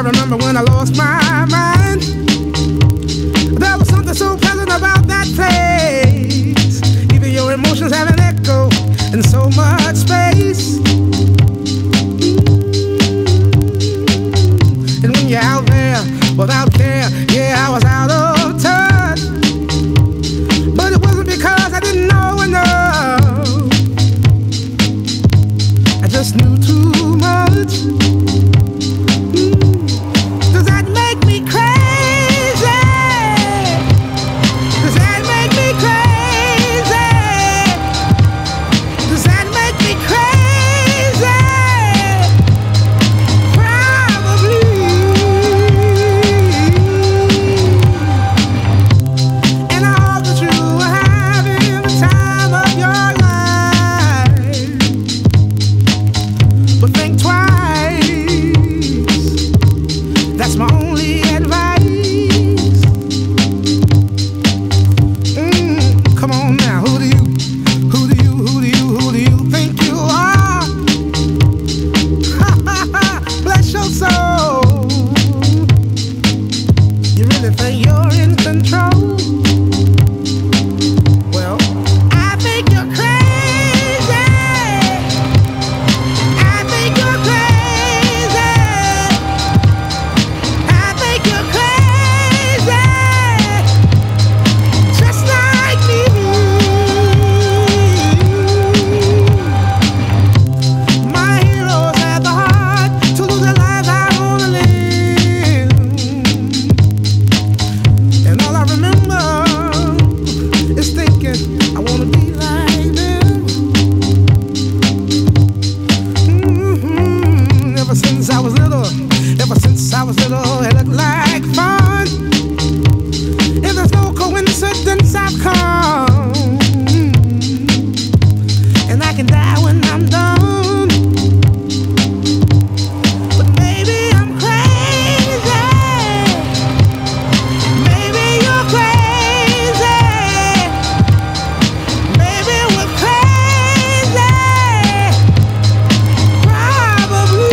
remember when I lost my mind. There was something so pleasant about that place. Even your emotions have an echo in so much space. And when you're out there without care, yeah, I was out of touch. But it wasn't because I didn't know enough. I just knew too much. Does that make me crazy? Does that make me crazy? Does that make me crazy? Probably. And I hope that you are having the time of your life. But think twice. That's my only advice. Come on now, who do you think you are? Bless your soul. You really think you're in control? Well, I think you're crazy. I think you're crazy. I think you're crazy, just like me. My heroes had the heart to lose their lives out on a limb. And all I remember is thinking, I wanna be like them. Ever since I was little, it looked like fun. And there's no coincidence I've come. And I can die when I'm done. But maybe I'm crazy. Maybe you're crazy. Maybe we're crazy. Probably.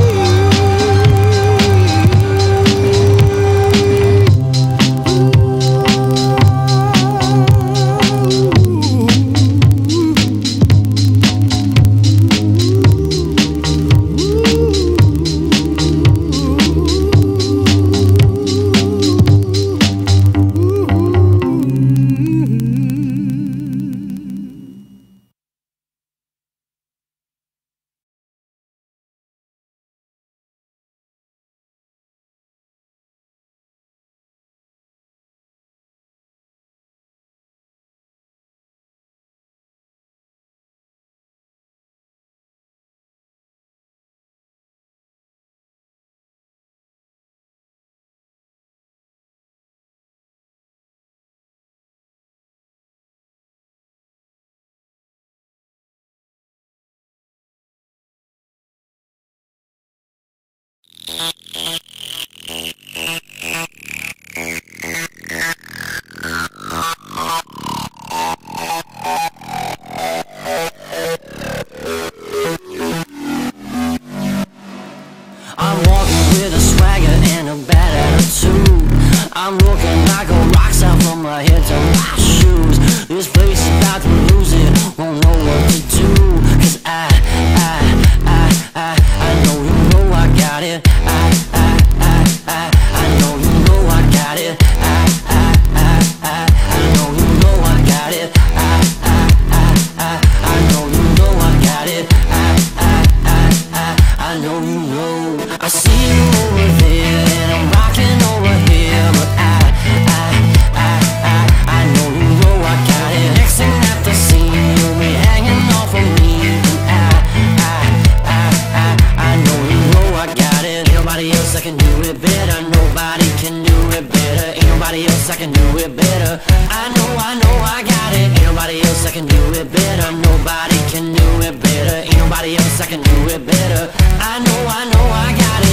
I'm walking with a swagger and a bad attitude. I'm looking like a rock star from my head to my shoes. This place is about to lose it, won't know what to do. Cause I know you know I got it. I know you know I got it. I know you know I got it. I know you know I got it. I know you know. I see you over there and I'm rocking over here, but I know you know I got it. Next thing that they see, you'll be hanging off of me. I know you know I got it. Ain't nobody else that can do it better. Nobody can do it better. Ain't nobody else that can do it better. I know I got it. Ain't nobody else that can do it better. Nobody can do it better. Ain't nobody else that can do it better. I know I got it.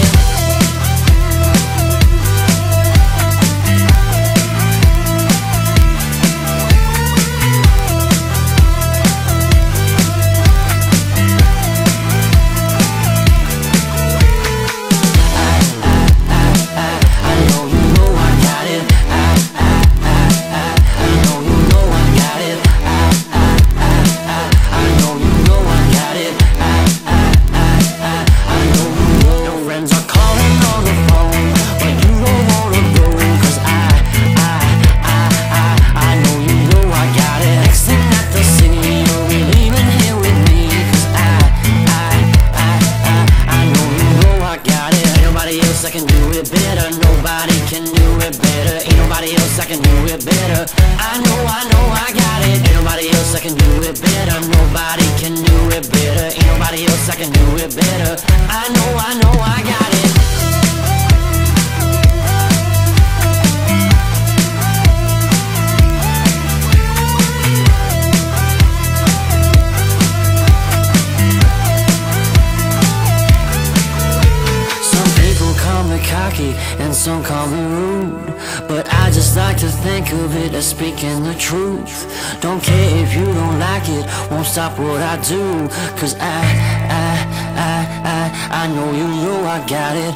that can do it better. I know I got it. Ain't nobody else that can do it better. Nobody can do it better. Ain't nobody else that can do it better. I know I got it. Cocky and some call me rude, but I just like to think of it as speaking the truth. Don't care if you don't like it, won't stop what I do, cause I know you know I got it.